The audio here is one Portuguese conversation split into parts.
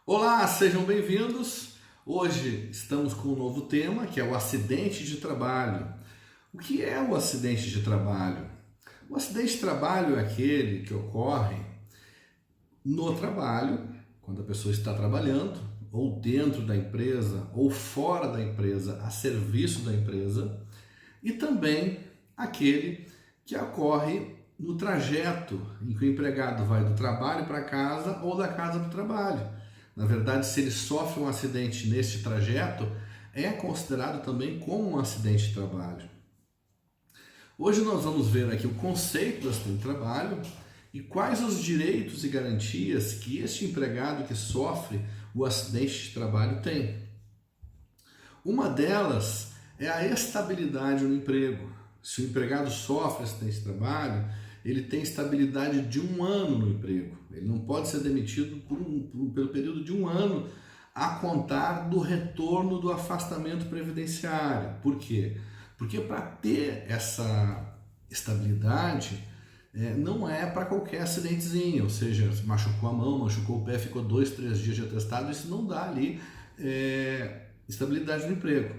Olá, sejam bem-vindos. Hoje estamos com um novo tema, que é o acidente de trabalho. O que é o acidente de trabalho? O acidente de trabalho é aquele que ocorre no trabalho, quando a pessoa está trabalhando, ou dentro da empresa, ou fora da empresa, a serviço da empresa, e também aquele que ocorre no trajeto em que o empregado vai do trabalho para casa ou da casa para o trabalho. Na verdade, se ele sofre um acidente neste trajeto, é considerado também como um acidente de trabalho. Hoje nós vamos ver aqui o conceito do acidente de trabalho e quais os direitos e garantias que este empregado que sofre o acidente de trabalho tem. Uma delas é a estabilidade no emprego. Se o empregado sofre acidente de trabalho, ele tem estabilidade de 1 ano no emprego. Ele não pode ser demitido pelo período de 1 ano a contar do retorno do afastamento previdenciário. Por quê? Porque para ter essa estabilidade, não é para qualquer acidentezinho, ou seja, machucou a mão, machucou o pé, ficou 2, 3 dias de atestado, isso não dá ali estabilidade no emprego.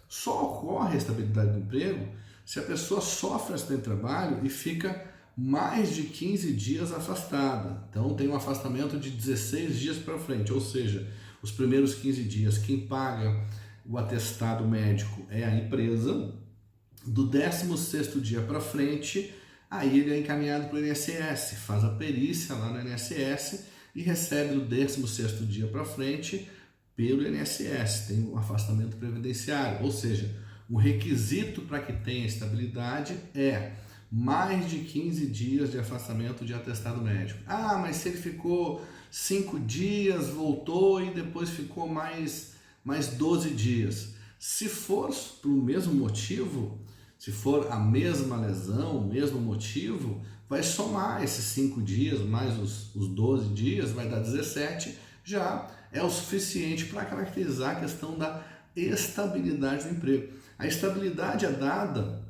Só ocorre a estabilidade do emprego se a pessoa sofre acidente de trabalho e fica mais de 15 dias afastada. Então tem um afastamento de 16 dias para frente, ou seja, os primeiros 15 dias quem paga o atestado médico é a empresa, do 16º dia para frente, aí ele é encaminhado para o INSS, faz a perícia lá no INSS e recebe do 16º dia para frente pelo INSS, tem um afastamento previdenciário, ou seja, o requisito para que tenha estabilidade é mais de 15 dias de afastamento de atestado médico. Ah, mas se ele ficou 5 dias, voltou e depois ficou mais 12 dias. Se for para o mesmo motivo, se for a mesma lesão, o mesmo motivo, vai somar esses 5 dias mais os 12 dias, vai dar 17, já é o suficiente para caracterizar a questão da estabilidade do emprego. A estabilidade é dada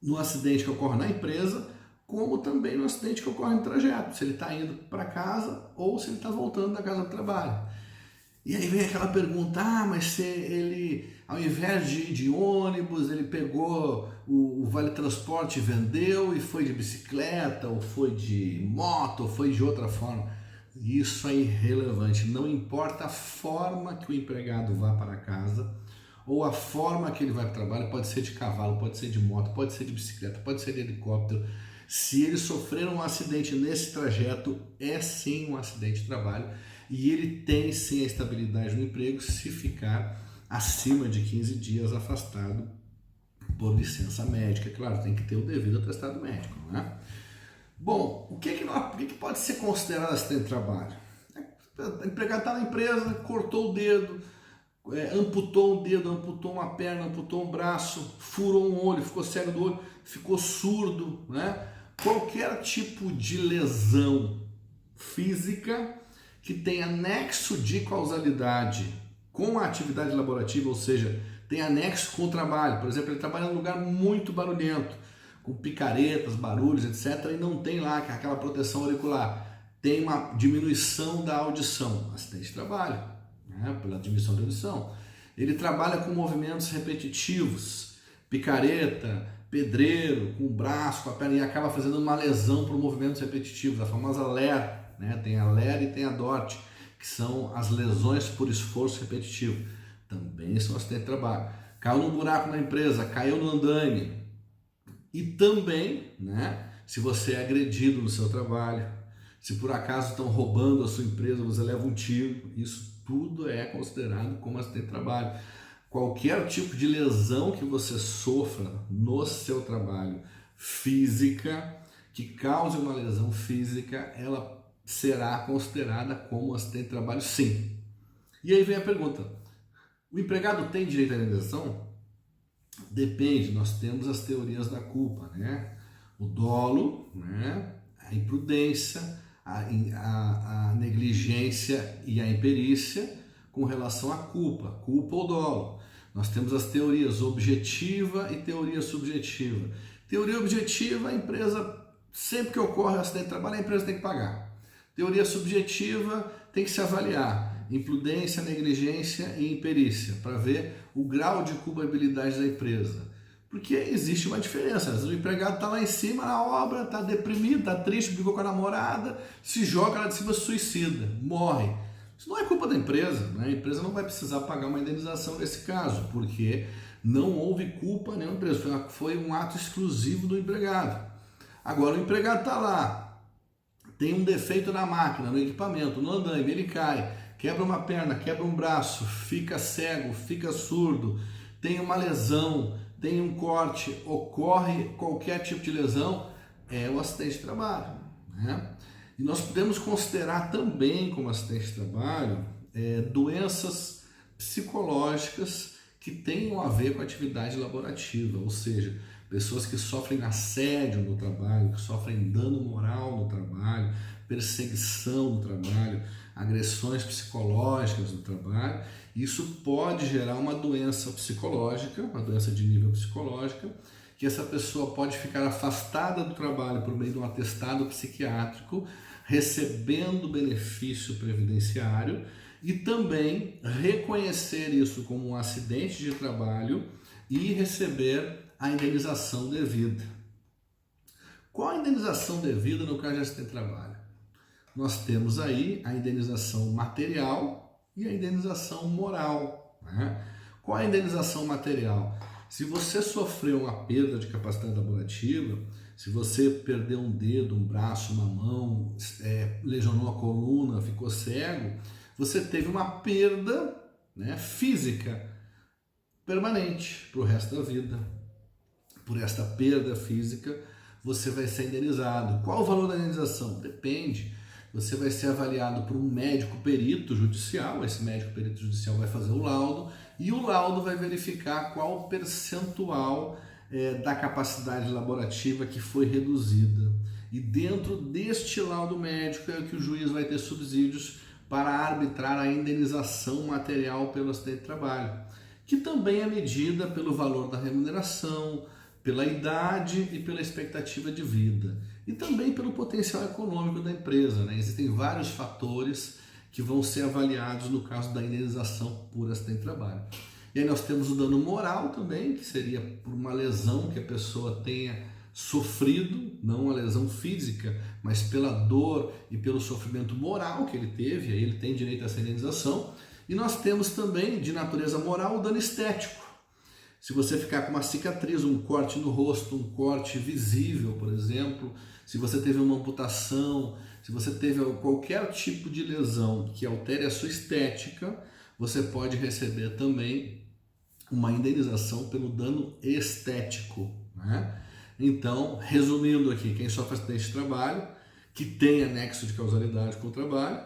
no acidente que ocorre na empresa, como também no acidente que ocorre no trajeto, se ele está indo para casa ou se ele está voltando da casa do trabalho. E aí vem aquela pergunta, mas se ele, ao invés de ir de ônibus, ele pegou o Vale Transporte e vendeu e foi de bicicleta, ou foi de moto, ou foi de outra forma. Isso é irrelevante, não importa a forma que o empregado vá para casa, ou a forma que ele vai para o trabalho, pode ser de cavalo, pode ser de moto, pode ser de bicicleta, pode ser de helicóptero. Se ele sofrer um acidente nesse trajeto, é sim um acidente de trabalho e ele tem sim a estabilidade no emprego se ficar acima de 15 dias afastado por licença médica. Claro, tem que ter o devido atestado médico, né? Bom, o que pode ser considerado acidente de trabalho? O empregado está na empresa, cortou o dedo, amputou um dedo, amputou uma perna, amputou um braço, furou um olho, ficou cego do olho, ficou surdo, né? Qualquer tipo de lesão física que tenha nexo de causalidade com a atividade laborativa, ou seja, tem anexo com o trabalho. Por exemplo, ele trabalha num lugar muito barulhento, com picaretas, barulhos, etc., e não tem lá aquela proteção auricular. Tem uma diminuição da audição, acidente de trabalho, né, pela diminuição da audição. Ele trabalha com movimentos repetitivos, picareta, pedreiro, com o braço, com a perna, e acaba fazendo uma lesão por movimentos repetitivos, a famosa LER, né? Tem a LER e tem a DORT, que são as lesões por esforço repetitivo. Também são acidentes de trabalho. Caiu num buraco na empresa, caiu no andaime. E também, né, se você é agredido no seu trabalho, se por acaso estão roubando a sua empresa, você leva um tiro, isso tudo é considerado como acidente de trabalho. Qualquer tipo de lesão que você sofra no seu trabalho física, que cause uma lesão física, ela será considerada como acidente de trabalho, sim. E aí vem a pergunta, o empregado tem direito à indenização? Depende, nós temos as teorias da culpa, né? O dolo, né? A imprudência, a negligência e a imperícia com relação à culpa ou dolo. Nós temos as teorias objetiva e teoria subjetiva. Teoria objetiva, a empresa, sempre que ocorre um acidente de trabalho, a empresa tem que pagar. Teoria subjetiva, tem que se avaliar imprudência, negligência e imperícia, para ver o grau de culpabilidade da empresa. Porque existe uma diferença. Às vezes o empregado está lá em cima na obra, está deprimido, está triste, brigou com a namorada, se joga lá de cima, suicida, morre. Isso não é culpa da empresa, né? A empresa não vai precisar pagar uma indenização nesse caso, porque não houve culpa nenhuma empresa, foi um ato exclusivo do empregado. Agora o empregado está lá, tem um defeito na máquina, no equipamento, no andaime, ele cai, quebra uma perna, quebra um braço, fica cego, fica surdo, tem uma lesão, tem um corte, ocorre qualquer tipo de lesão, é o acidente de trabalho, né? E nós podemos considerar também como acidente de trabalho doenças psicológicas que tenham a ver com a atividade laborativa, ou seja, pessoas que sofrem assédio no trabalho, que sofrem dano moral no trabalho, perseguição no trabalho, agressões psicológicas no trabalho. Isso pode gerar uma doença psicológica, uma doença de nível psicológica, que essa pessoa pode ficar afastada do trabalho por meio de um atestado psiquiátrico, recebendo benefício previdenciário e também reconhecer isso como um acidente de trabalho e receber a indenização devida. Qual a indenização devida no caso de acidente de trabalho? Nós temos aí a indenização material e a indenização moral, né? Qual a indenização material? Se você sofreu uma perda de capacidade laborativa, se você perdeu um dedo, um braço, uma mão, lesionou a coluna, ficou cego, você teve uma perda, né, física permanente para o resto da vida. Por esta perda física, você vai ser indenizado. Qual o valor da indenização? Depende. Você vai ser avaliado por um médico perito judicial, esse médico perito judicial vai fazer o laudo, e o laudo vai verificar qual o percentual da capacidade laborativa que foi reduzida. E dentro deste laudo médico é que o juiz vai ter subsídios para arbitrar a indenização material pelo acidente de trabalho, que também é medida pelo valor da remuneração, pela idade e pela expectativa de vida, e também pelo potencial econômico da empresa, né? Existem vários fatores que vão ser avaliados no caso da indenização por acidente de trabalho. E aí nós temos o dano moral também, que seria por uma lesão que a pessoa tenha sofrido, não uma lesão física, mas pela dor e pelo sofrimento moral que ele teve, aí ele tem direito a essa indenização. E nós temos também, de natureza moral, o dano estético. Se você ficar com uma cicatriz, um corte no rosto, um corte visível, por exemplo, se você teve uma amputação, se você teve qualquer tipo de lesão que altere a sua estética, você pode receber também uma indenização pelo dano estético, né? Então, resumindo aqui, quem sofre acidente de trabalho, que tem anexo de causalidade com o trabalho,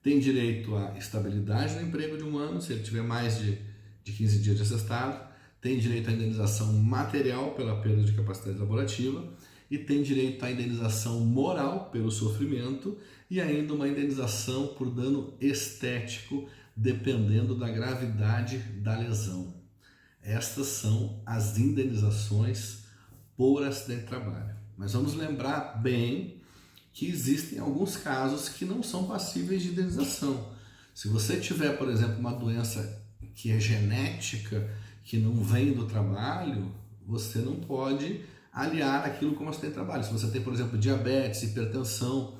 tem direito à estabilidade no emprego de um ano, se ele tiver mais de 15 dias de atestado, tem direito à indenização material pela perda de capacidade laborativa e tem direito à indenização moral pelo sofrimento e ainda uma indenização por dano estético, dependendo da gravidade da lesão. Estas são as indenizações por acidente de trabalho. Mas vamos lembrar bem que existem alguns casos que não são passíveis de indenização. Se você tiver, por exemplo, uma doença que é genética, que não vem do trabalho, você não pode aliar aquilo como acidente de trabalho. Se você tem, por exemplo, diabetes, hipertensão,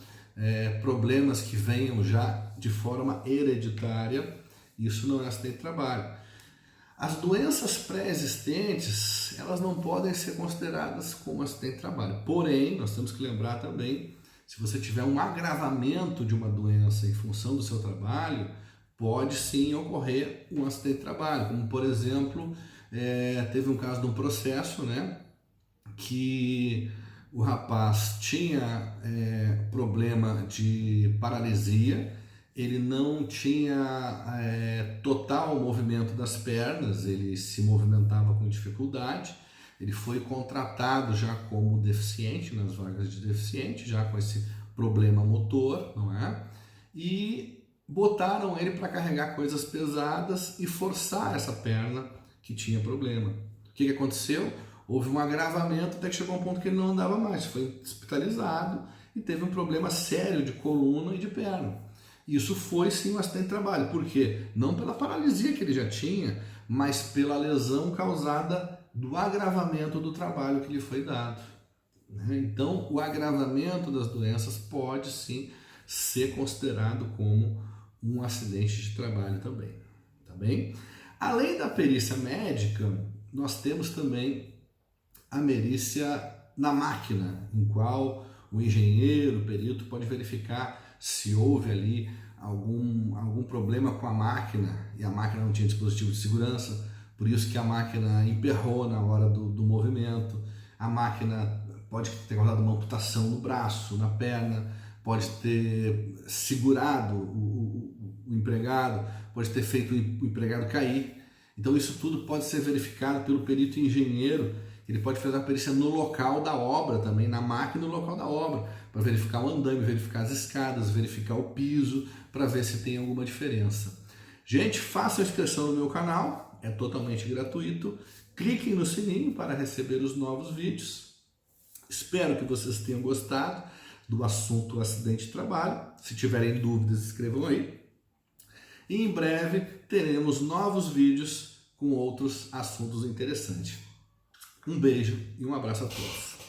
problemas que venham já de forma hereditária, isso não é acidente de trabalho. As doenças pré-existentes, elas não podem ser consideradas como acidente de trabalho. Porém, nós temos que lembrar também, se você tiver um agravamento de uma doença em função do seu trabalho, pode sim ocorrer um acidente de trabalho, como por exemplo, teve um caso de um processo, né, que o rapaz tinha problema de paralisia, ele não tinha total movimento das pernas, ele se movimentava com dificuldade, ele foi contratado já como deficiente, nas vagas de deficiente, já com esse problema motor, não é? E botaram ele para carregar coisas pesadas e forçar essa perna que tinha problema. O que aconteceu? Houve um agravamento até que chegou a um ponto que ele não andava mais, foi hospitalizado e teve um problema sério de coluna e de perna. Isso foi sim um acidente de trabalho. Por quê? Não pela paralisia que ele já tinha, mas pela lesão causada do agravamento do trabalho que lhe foi dado. Então, o agravamento das doenças pode sim ser considerado como um acidente de trabalho também. Tá bem? Além da perícia médica, nós temos também a perícia na máquina, em qual o engenheiro, o perito pode verificar se houve ali algum problema com a máquina e a máquina não tinha dispositivo de segurança, por isso que a máquina emperrou na hora do movimento, a máquina pode ter causado uma amputação no braço, na perna, pode ter segurado o empregado, pode ter feito o empregado cair. Então isso tudo pode ser verificado pelo perito engenheiro. Ele pode fazer a perícia no local da obra também, na máquina e no local da obra, para verificar o andame, verificar as escadas, verificar o piso, para ver se tem alguma diferença. Gente, façam inscrição no meu canal, é totalmente gratuito. Cliquem no sininho para receber os novos vídeos. Espero que vocês tenham gostado do assunto acidente de trabalho. Se tiverem dúvidas, escrevam aí. E em breve teremos novos vídeos com outros assuntos interessantes. Um beijo e um abraço a todos.